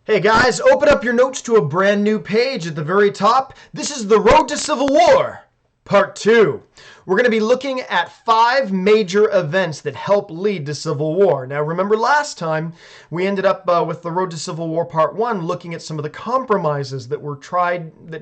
Hey guys, open up your notes to a brand new page at the very top. This is The Road to Civil War, Part 2. We're going to be looking at 5 major events that help lead to civil war. Now remember last time we ended up with The Road to Civil War Part 1 looking at some of the compromises that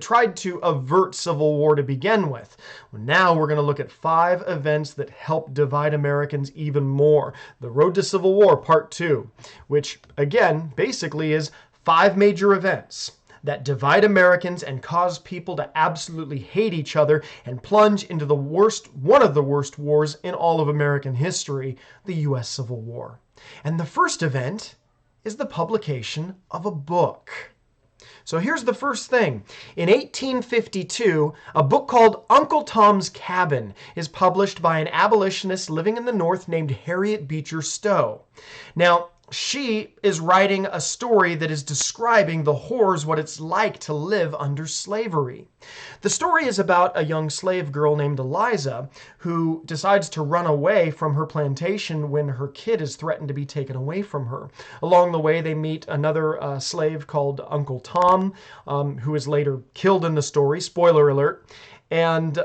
tried to avert civil war to begin with. Well, now we're going to look at 5 events that help divide Americans even more. The Road to Civil War Part 2, which again basically is 5 major events that divide Americans and cause people to absolutely hate each other and plunge into one of the worst wars in all of American history, the U.S. Civil War. And the first event is the publication of a book. So here's the first thing. In 1852, a book called Uncle Tom's Cabin is published by an abolitionist living in the North named Harriet Beecher Stowe. Now, she is writing a story that is describing the horrors, what it's like to live under slavery. The story is about a young slave girl named Eliza who decides to run away from her plantation when her kid is threatened to be taken away from her. Along the way, they meet another slave called Uncle Tom, who is later killed in the story. Spoiler alert. And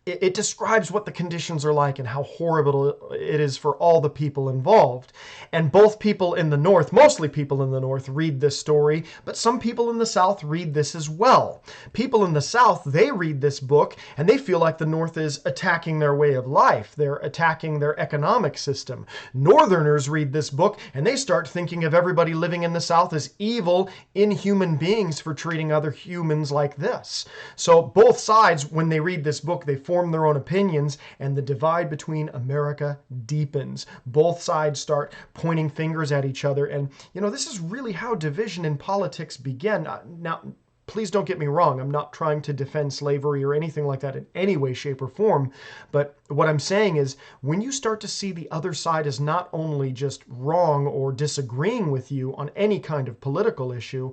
it describes what the conditions are like and how horrible it is for all the people involved. And both people in the North, mostly people in the North, read this story, but some people in the South read this as well. People in the South, they read this book and they feel like the North is attacking their way of life. They're attacking their economic system. Northerners read this book and they start thinking of everybody living in the South as evil, inhuman beings for treating other humans like this. So both sides, when they read this book, they form their own opinions, and the divide between America deepens. Both sides start pointing fingers at each other, and this is really how division in politics began. Now, please don't get me wrong. I'm not trying to defend slavery or anything like that in any way, shape, or form. But what I'm saying is when you start to see the other side as not only just wrong or disagreeing with you on any kind of political issue,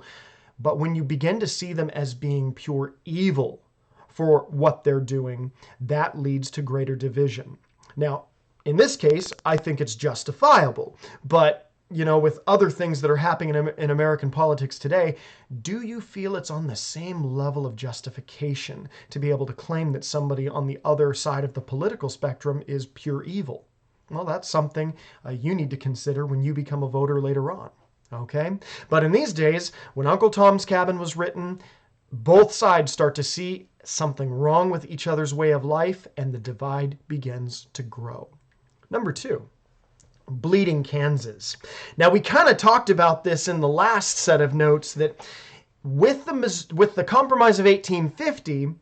but when you begin to see them as being pure evil for what they're doing, that leads to greater division. Now, in this case, I think it's justifiable. But, with other things that are happening in American politics today, do you feel it's on the same level of justification to be able to claim that somebody on the other side of the political spectrum is pure evil? Well, that's something you need to consider when you become a voter later on. Okay? But in these days, when Uncle Tom's Cabin was written, both sides start to see something wrong with each other's way of life, and the divide begins to grow. Number 2, Bleeding Kansas. Now, we kind of talked about this in the last set of notes that with the Compromise of 1850,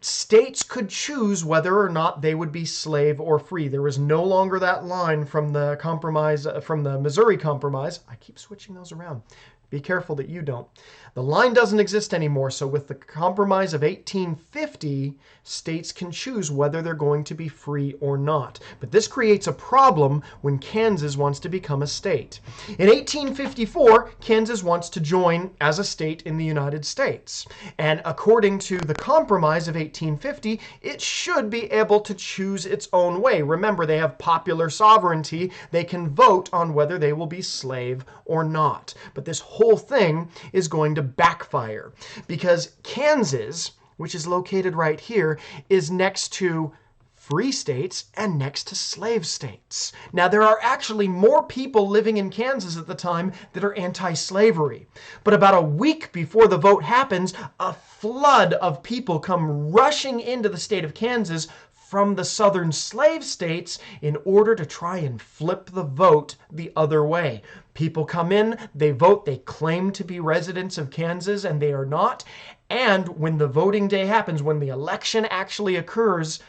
states could choose whether or not they would be slave or free. There was no longer that line from the compromise, from the Missouri Compromise. I keep switching those around. Be careful that you don't. The line doesn't exist anymore, so with the Compromise of 1850, states can choose whether they're going to be free or not. But this creates a problem when Kansas wants to become a state. In 1854, Kansas wants to join as a state in the United States. And according to the Compromise of 1850, it should be able to choose its own way. Remember, they have popular sovereignty. They can vote on whether they will be slave or not. But this whole thing is going to backfire because Kansas, which is located right here, is next to free states and next to slave states. Now, there are actually more people living in Kansas at the time that are anti-slavery. But about a week before the vote happens, a flood of people come rushing into the state of Kansas from the southern slave states in order to try and flip the vote the other way. People come in, they vote, they claim to be residents of Kansas, and they are not. And when the voting day happens, when the election actually occurs,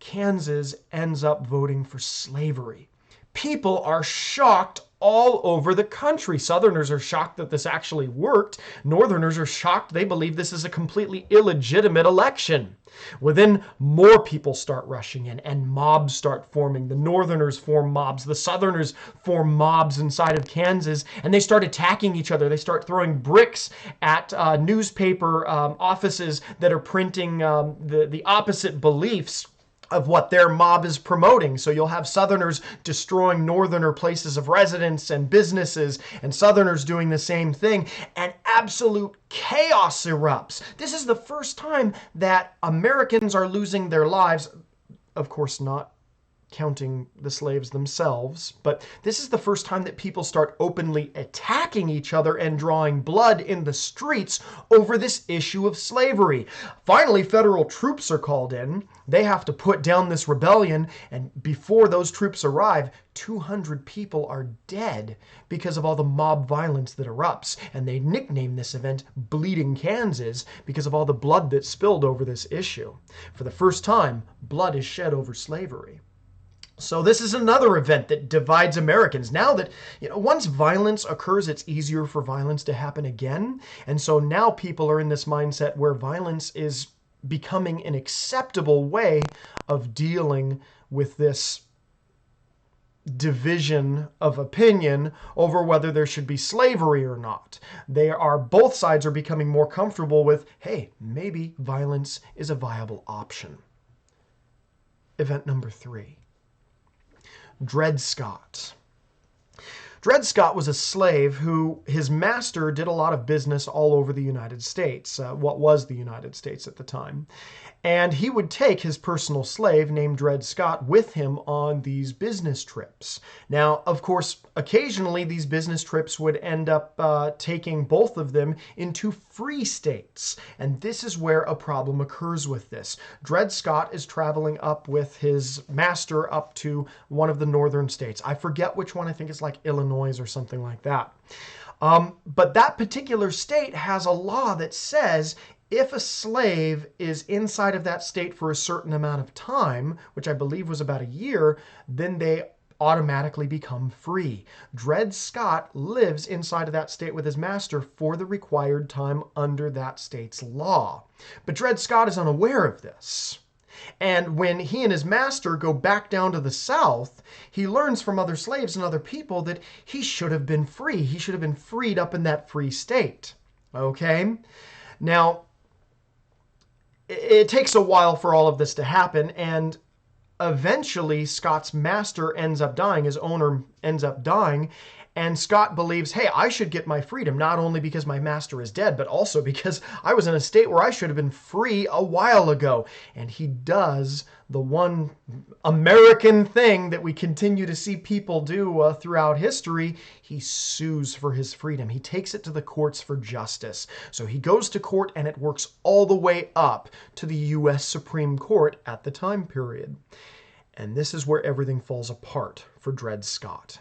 Kansas ends up voting for slavery. People are shocked all over the country. Southerners are shocked that this actually worked. Northerners are shocked. They believe this is a completely illegitimate election. Well, then more people start rushing in and mobs start forming. The Northerners form mobs. The Southerners form mobs inside of Kansas, and they start attacking each other. They start throwing bricks at newspaper offices that are printing the opposite beliefs of what their mob is promoting. So you'll have Southerners destroying Northerner places of residence and businesses, and Southerners doing the same thing, and absolute chaos erupts. This is the first time that Americans are losing their lives, of course not counting the slaves themselves, but this is the first time that people start openly attacking each other and drawing blood in the streets over this issue of slavery. Finally, federal troops are called in. They have to put down this rebellion, and before those troops arrive, 200 people are dead because of all the mob violence that erupts. And they nickname this event Bleeding Kansas because of all the blood that spilled over this issue. For the first time, blood is shed over slavery. So this is another event that divides Americans. Now that, once violence occurs, it's easier for violence to happen again. And so now people are in this mindset where violence is becoming an acceptable way of dealing with this division of opinion over whether there should be slavery or not. Both sides are becoming more comfortable with, hey, maybe violence is a viable option. Event number 3. Dred Scott. Dred Scott was a slave who, his master did a lot of business all over the United States, what was the United States at the time. And he would take his personal slave named Dred Scott with him on these business trips. Now, of course, occasionally these business trips would end up taking both of them into free states. And this is where a problem occurs with this. Dred Scott is traveling up with his master up to one of the northern states. I forget which one. I think it's like Illinois or something like that. But that particular state has a law that says if a slave is inside of that state for a certain amount of time, which I believe was about a year, then they automatically become free. Dred Scott lives inside of that state with his master for the required time under that state's law. But Dred Scott is unaware of this. And when he and his master go back down to the South, he learns from other slaves and other people that he should have been free. He should have been freed up in that free state. Okay? Now, it takes a while for all of this to happen, and eventually Scott's master ends up dying, his owner ends up dying, and Scott believes, hey, I should get my freedom, not only because my master is dead, but also because I was in a state where I should have been free a while ago. And he does the one American thing that we continue to see people do throughout history. He sues for his freedom. He takes it to the courts for justice. So he goes to court, and it works all the way up to the U.S. Supreme Court at the time period. And this is where everything falls apart for Dred Scott.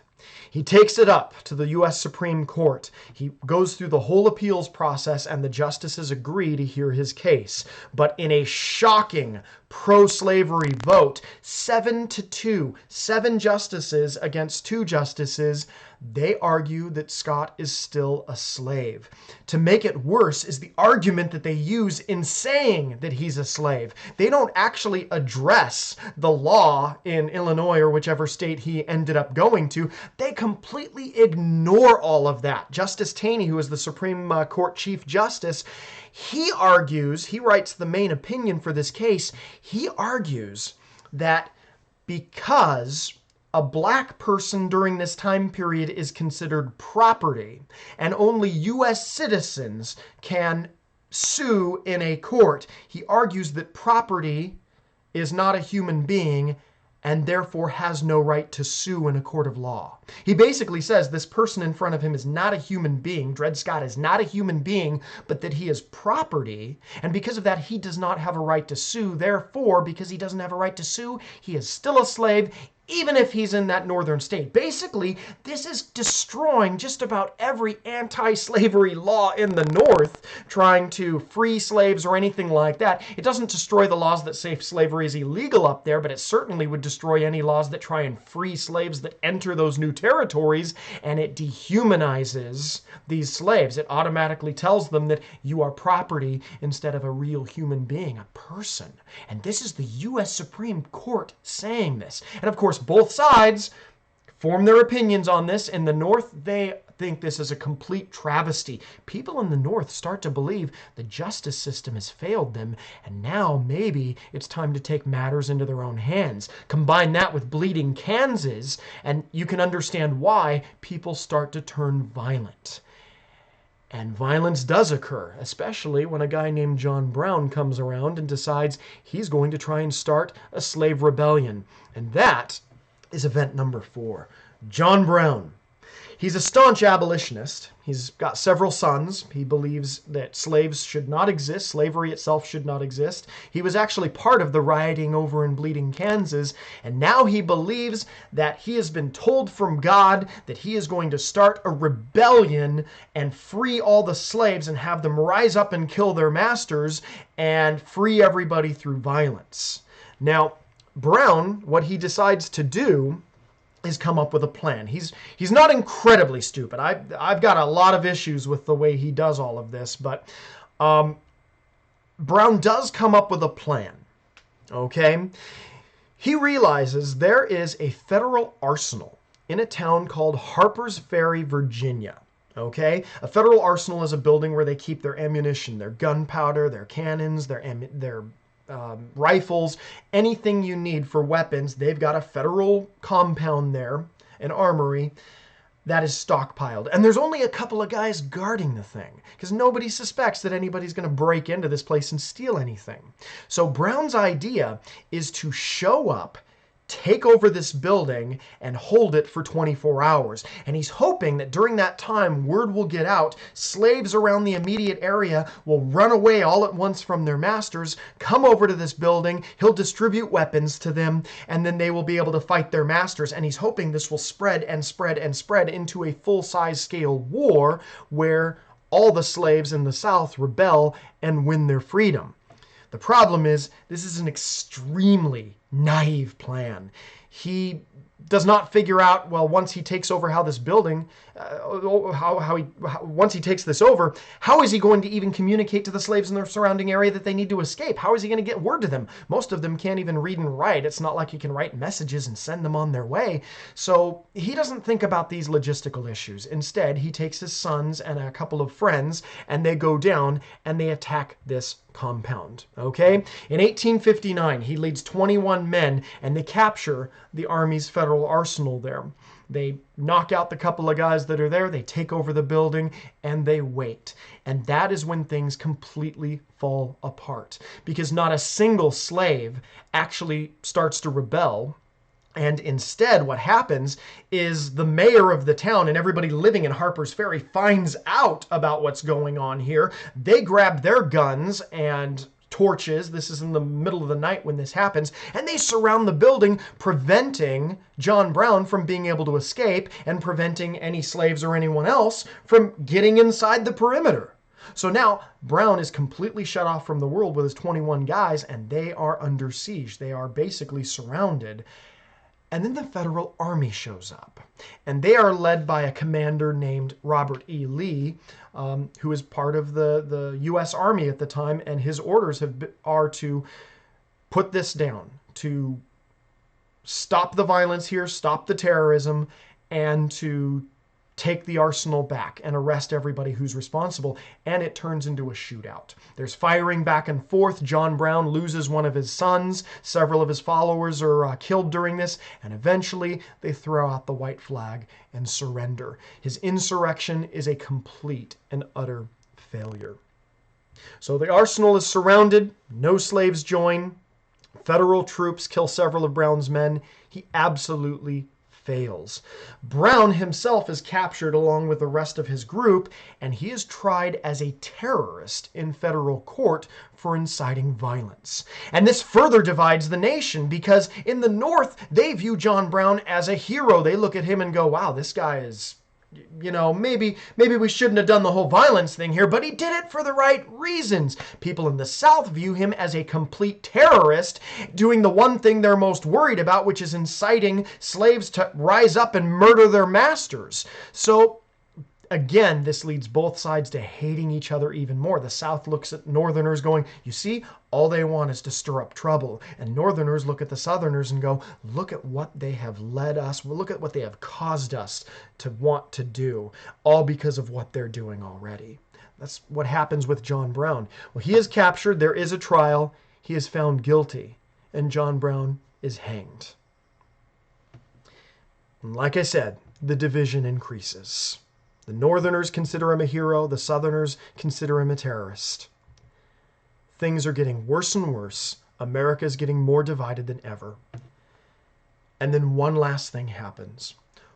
He takes it up to the U.S. Supreme Court. He goes through the whole appeals process, and the justices agree to hear his case. But in a shocking pro-slavery vote, 7-2, 7 justices against 2 justices, they argue that Scott is still a slave. To make it worse is the argument that they use in saying that he's a slave. They don't actually address the law in Illinois or whichever state he ended up going to. They completely ignore all of that. Justice Taney, who is the Supreme Court Chief Justice, he writes the main opinion for this case. He argues that because a black person during this time period is considered property, and only U.S. citizens can sue in a court, he argues that property is not a human being and therefore has no right to sue in a court of law. He basically says this person in front of him is not a human being, Dred Scott is not a human being, but that he is property, and because of that, he does not have a right to sue. Therefore, because he doesn't have a right to sue, he is still a slave, even if he's in that northern state. Basically, this is destroying just about every anti-slavery law in the North, trying to free slaves or anything like that. It doesn't destroy the laws that say slavery is illegal up there, but it certainly would destroy any laws that try and free slaves that enter those new territories, and it dehumanizes these slaves. It automatically tells them that you are property instead of a real human being, a person. And this is the U.S. Supreme Court saying this. And of course, both sides form their opinions on this. In the North, they think this is a complete travesty. People in the North start to believe the justice system has failed them, and now maybe it's time to take matters into their own hands. Combine that with bleeding Kansas, and you can understand why people start to turn violent. And violence does occur, especially when a guy named John Brown comes around and decides he's going to try and start a slave rebellion. And that is event number 4. John Brown. He's a staunch abolitionist. He's got several sons. He believes that slaves should not exist. Slavery itself should not exist. He was actually part of the rioting over in Bleeding Kansas, and now he believes that he has been told from God that he is going to start a rebellion and free all the slaves and have them rise up and kill their masters and free everybody through violence. Now, Brown, what he decides to do is come up with a plan. He's not incredibly stupid. I've got a lot of issues with the way he does all of this, but Brown does come up with a plan. Okay? He realizes there is a federal arsenal in a town called Harpers Ferry, Virginia. Okay? A federal arsenal is a building where they keep their ammunition, their gunpowder, their cannons, their rifles, anything you need for weapons. They've got a federal compound there, an armory, that is stockpiled. And there's only a couple of guys guarding the thing because nobody suspects that anybody's going to break into this place and steal anything. So Brown's idea is to show up, take over this building, and hold it for 24 hours. And he's hoping that during that time, word will get out. Slaves around the immediate area will run away all at once from their masters, come over to this building, he'll distribute weapons to them, and then they will be able to fight their masters. And he's hoping this will spread and spread and spread into a full-size scale war where all the slaves in the South rebel and win their freedom. The problem is, this is an extremely naive plan. He does not figure out, well, once he takes over how this building, once he takes this over, how is he going to even communicate to the slaves in the surrounding area that they need to escape? How is he going to get word to them? Most of them can't even read and write. It's not like he can write messages and send them on their way. So he doesn't think about these logistical issues. Instead, he takes his sons and a couple of friends, and they go down and they attack this compound. Okay? In 1859, he leads 21 men, and they capture the Army's federal arsenal there. They knock out the couple of guys that are there, they take over the building, and they wait. And that is when things completely fall apart, because not a single slave actually starts to rebel. And instead, what happens is the mayor of the town and everybody living in Harpers Ferry finds out about what's going on here. They grab their guns and torches. This is in the middle of the night when this happens. And they surround the building, preventing John Brown from being able to escape and preventing any slaves or anyone else from getting inside the perimeter. So now Brown is completely shut off from the world with his 21 guys, and they are under siege. They are basically surrounded. And then the federal army shows up, and they are led by a commander named Robert E. Lee, who is part of the U.S. Army at the time, and his orders are to put this down, to stop the violence here, stop the terrorism, and to take the arsenal back and arrest everybody who's responsible. And it turns into a shootout. There's firing back and forth. John Brown loses one of his sons. Several of his followers are killed during this. And eventually they throw out the white flag and surrender. His insurrection is a complete and utter failure. So the arsenal is surrounded. No slaves join. Federal troops kill several of Brown's men. He absolutely fails. Brown himself is captured along with the rest of his group, and he is tried as a terrorist in federal court for inciting violence. And this further divides the nation, because in the North, they view John Brown as a hero. They look at him and go, wow, this guy is, you know, maybe we shouldn't have done the whole violence thing here, but he did it for the right reasons. People in the South view him as a complete terrorist, doing the one thing they're most worried about, which is inciting slaves to rise up and murder their masters. So Again, this leads both sides to hating each other even more. The South looks at Northerners going, you see, all they want is to stir up trouble. And Northerners look at the Southerners and go, look at what they have led us. Well, look at what they have caused us to want to do, all because of what they're doing already. That's what happens with John Brown. Well, he is captured. There is a trial. He is found guilty. And John Brown is hanged. And like I said, the division increases. The Northerners consider him a hero. The Southerners consider him a terrorist. Things are getting worse and worse. America is getting more divided than ever. And then one last thing happens.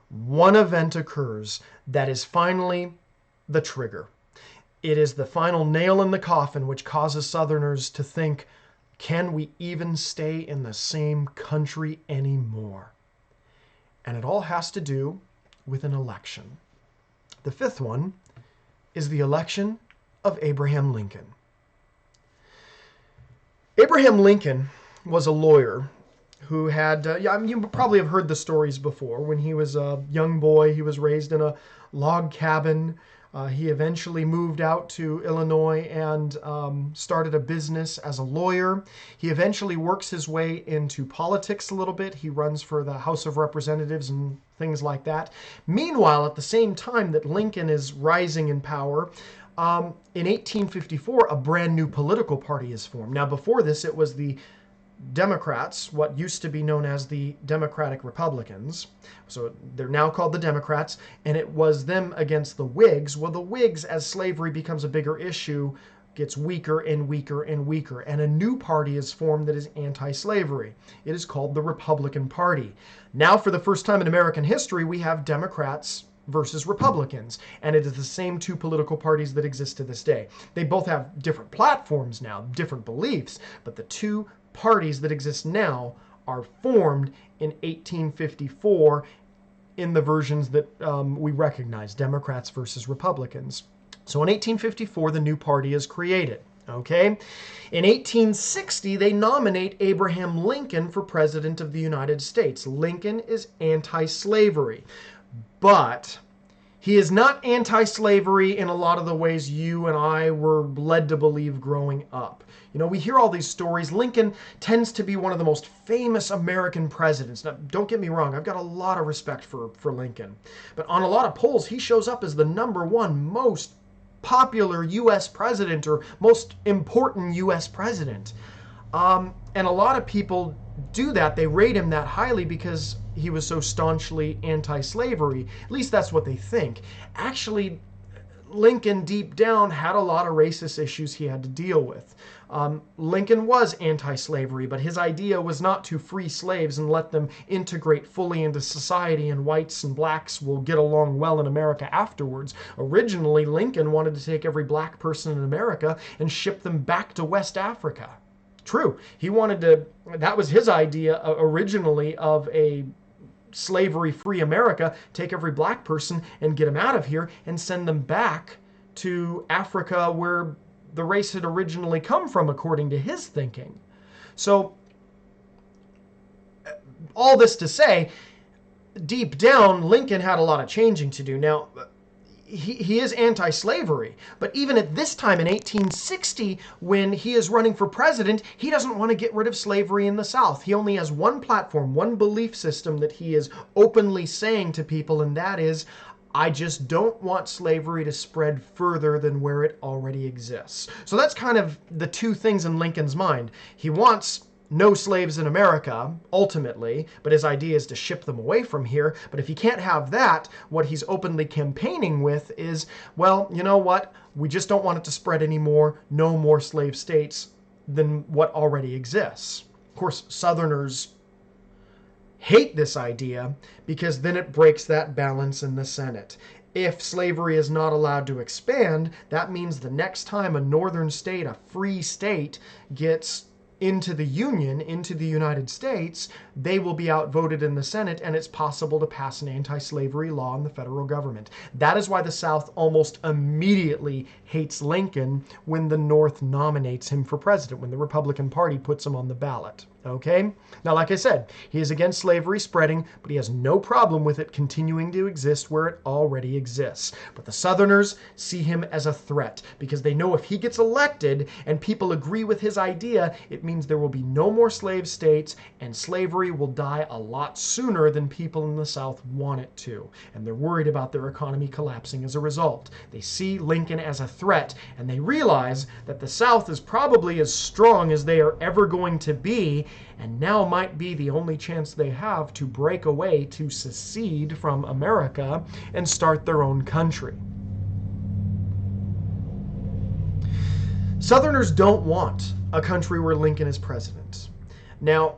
One event occurs that is finally the trigger. It is the final nail in the coffin which causes Southerners to think, can we even stay in the same country anymore? And it all has to do with an election. The fifth one is the election of Abraham Lincoln. Abraham Lincoln was a lawyer who had, you probably have heard the stories before. When he was a young boy, he was raised in a log cabin. He eventually moved out to Illinois and started a business as a lawyer. He eventually works his way into politics a little bit. He runs for the House of Representatives and things like that. Meanwhile, at the same time that Lincoln is rising in power, in 1854, a brand new political party is formed. Now, before this, it was the Democrats, what used to be known as the Democratic Republicans. So they're now called the Democrats, and it was them against the Whigs. Well, the Whigs, as slavery becomes a bigger issue, gets weaker and weaker and weaker, and a new party is formed that is anti-slavery. It is called the Republican Party. Now, for the first time in American history, we have Democrats versus Republicans, and it is the same two political parties that exist to this day. They both have different platforms now, different beliefs, but the two parties that exist now are formed in 1854 in the versions that we recognize, Democrats versus Republicans. So in 1854, the new party is created. Okay? In 1860, they nominate Abraham Lincoln for President of the United States. Lincoln is anti-slavery, but he is not anti-slavery in a lot of the ways you and I were led to believe growing up. You know, we hear all these stories. Lincoln tends to be one of the most famous American presidents. Now, don't get me wrong, I've got a lot of respect for Lincoln. But on a lot of polls, he shows up as the #1 most popular U.S. president or most important U.S. president. And a lot of people do that. They rate him that highly because he was so staunchly anti-slavery. At least that's what they think. Actually, Lincoln deep down had a lot of racist issues he had to deal with. Lincoln was anti-slavery, but his idea was not to free slaves and let them integrate fully into society and whites and blacks will get along well in America afterwards. Originally, Lincoln wanted to take every black person in America and ship them back to West Africa. True, he wanted to, that was his idea originally of a slavery-free America, take every black person and get them out of here and send them back to Africa where the race had originally come from, according to his thinking. So, all this to say, deep down, Lincoln had a lot of changing to do. Now, he is anti-slavery, but even at this time in 1860, when he is running for president, he doesn't want to get rid of slavery in the South. He only has one platform, one belief system that he is openly saying to people, and that is, I just don't want slavery to spread further than where it already exists. So that's kind of the two things in Lincoln's mind. He wants no slaves in America, ultimately, but his idea is to ship them away from here. But if he can't have that, what he's openly campaigning with is, well, you know what? We just don't want it to spread anymore. No more slave states than what already exists. Of course, Southerners hate this idea because then it breaks that balance in the Senate. If slavery is not allowed to expand, that means the next time a northern state, a free state, gets into the Union, into the United States, they will be outvoted in the Senate, and it's possible to pass an anti-slavery law in the federal government. That is why the South almost immediately hates Lincoln when the North nominates him for president, when the Republican Party puts him on the ballot. Okay? Now, like I said, he is against slavery spreading, but he has no problem with it continuing to exist where it already exists. But the Southerners see him as a threat because they know if he gets elected and people agree with his idea, it means there will be no more slave states and slavery will die a lot sooner than people in the South want it to. And they're worried about their economy collapsing as a result. They see Lincoln as a threat and they realize that the South is probably as strong as they are ever going to be, and now might be the only chance they have to break away, to secede from America and start their own country. Southerners don't want a country where Lincoln is president. Now,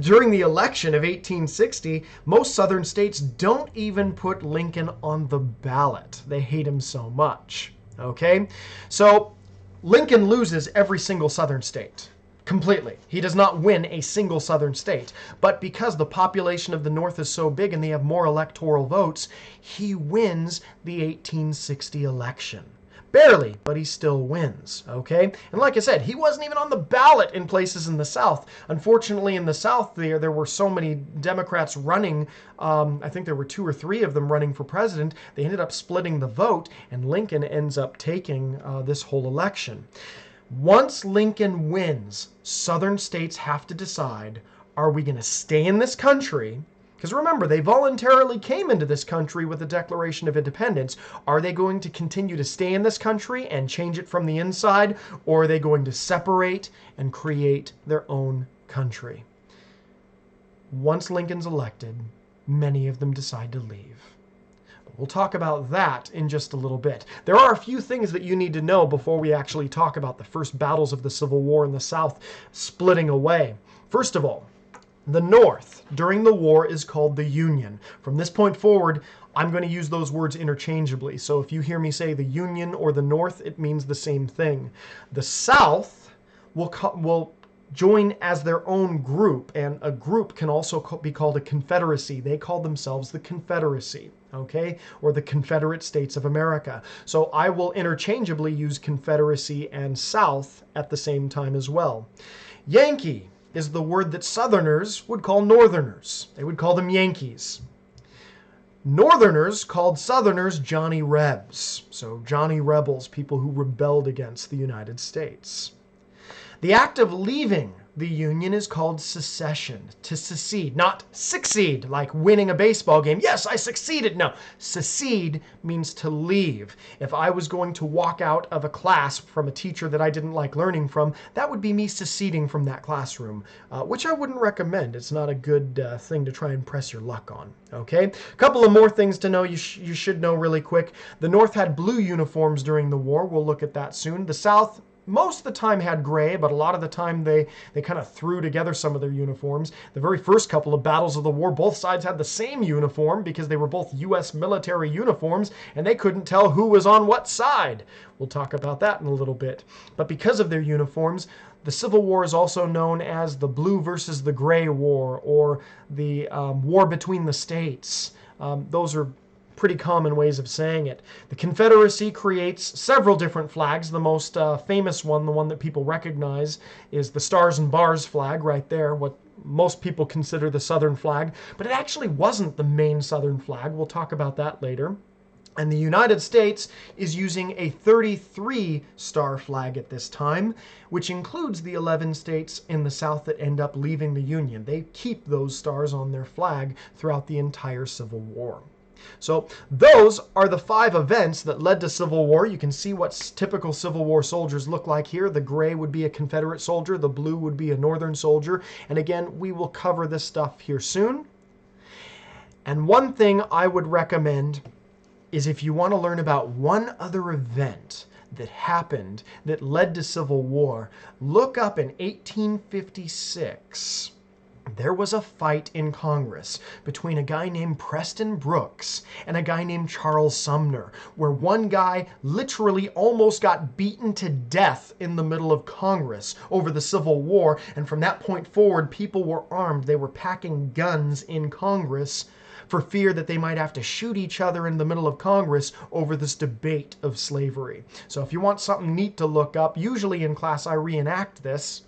during the election of 1860, most Southern states don't even put Lincoln on the ballot. They hate him so much. Okay? So Lincoln loses every single Southern state. Completely. He does not win a single Southern state. But because the population of the North is so big and they have more electoral votes, he wins the 1860 election. Barely, but he still wins, okay? And like I said, he wasn't even on the ballot in places in the South. Unfortunately, in the South, there were so many Democrats running. I think there were 2 or 3 of them running for president. They ended up splitting the vote, and Lincoln ends up taking this whole election. Once Lincoln wins, Southern states have to decide, are we going to stay in this country? Because remember, they voluntarily came into this country with the Declaration of Independence. Are they going to continue to stay in this country and change it from the inside? Or are they going to separate and create their own country? Once Lincoln's elected, many of them decide to leave. We'll talk about that in just a little bit. There are a few things that you need to know before we actually talk about the first battles of the Civil War in the South splitting away. First of all, the North during the war is called the Union. From this point forward, I'm going to use those words interchangeably. So if you hear me say the Union or the North, it means the same thing. The South will join as their own group, and a group can also be called a confederacy. They call themselves the Confederacy, okay, or the Confederate States of America. So I will interchangeably use Confederacy and South at the same time as well. Yankee is the word that Southerners would call Northerners. They would call them Yankees. Northerners called Southerners Johnny Rebs. So Johnny Rebels, people who rebelled against the United States. The act of leaving the Union is called secession, to secede, not succeed, like winning a baseball game. Yes, I succeeded. No, secede means to leave. If I was going to walk out of a class from a teacher that I didn't like learning from, that would be me seceding from that classroom, which I wouldn't recommend. It's not a good thing to try and press your luck on. Okay, a couple of more things to know you should know really quick. The North had blue uniforms during the war. We'll look at that soon. The South most of the time had gray, but a lot of the time they kind of threw together some of their uniforms. The very first couple of battles of the war, both sides had the same uniform because they were both U.S. military uniforms, and they couldn't tell who was on what side. We'll talk about that in a little bit. But because of their uniforms, the Civil War is also known as the Blue versus the Gray War, or the War between the States. Those are pretty common ways of saying it. The Confederacy creates several different flags. The most famous one, the one that people recognize, is the Stars and Bars flag right there, what most people consider the Southern flag. But it actually wasn't the main Southern flag. We'll talk about that later. And the United States is using a 33-star flag at this time, which includes the 11 states in the South that end up leaving the Union. They keep those stars on their flag throughout the entire Civil War. So those are the 5 events that led to Civil War. You can see what typical Civil War soldiers look like here. The gray would be a Confederate soldier. The blue would be a Northern soldier. And again, we will cover this stuff here soon. And one thing I would recommend is if you want to learn about one other event that happened that led to Civil War, look up in 1856. There was a fight in Congress between a guy named Preston Brooks and a guy named Charles Sumner, where one guy literally almost got beaten to death in the middle of Congress over the Civil War. And from that point forward, people were armed. They were packing guns in Congress for fear that they might have to shoot each other in the middle of Congress over this debate of slavery. So if you want something neat to look up, usually in class I reenact this.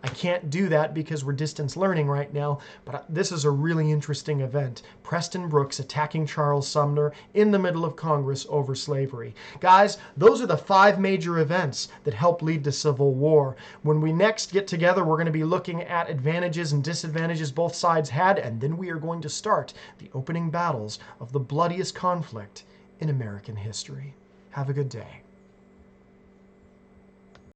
I can't do that because we're distance learning right now, but this is a really interesting event. Preston Brooks attacking Charles Sumner in the middle of Congress over slavery. Guys, those are the 5 major events that help lead to Civil War. When we next get together, we're going to be looking at advantages and disadvantages both sides had, and then we are going to start the opening battles of the bloodiest conflict in American history. Have a good day.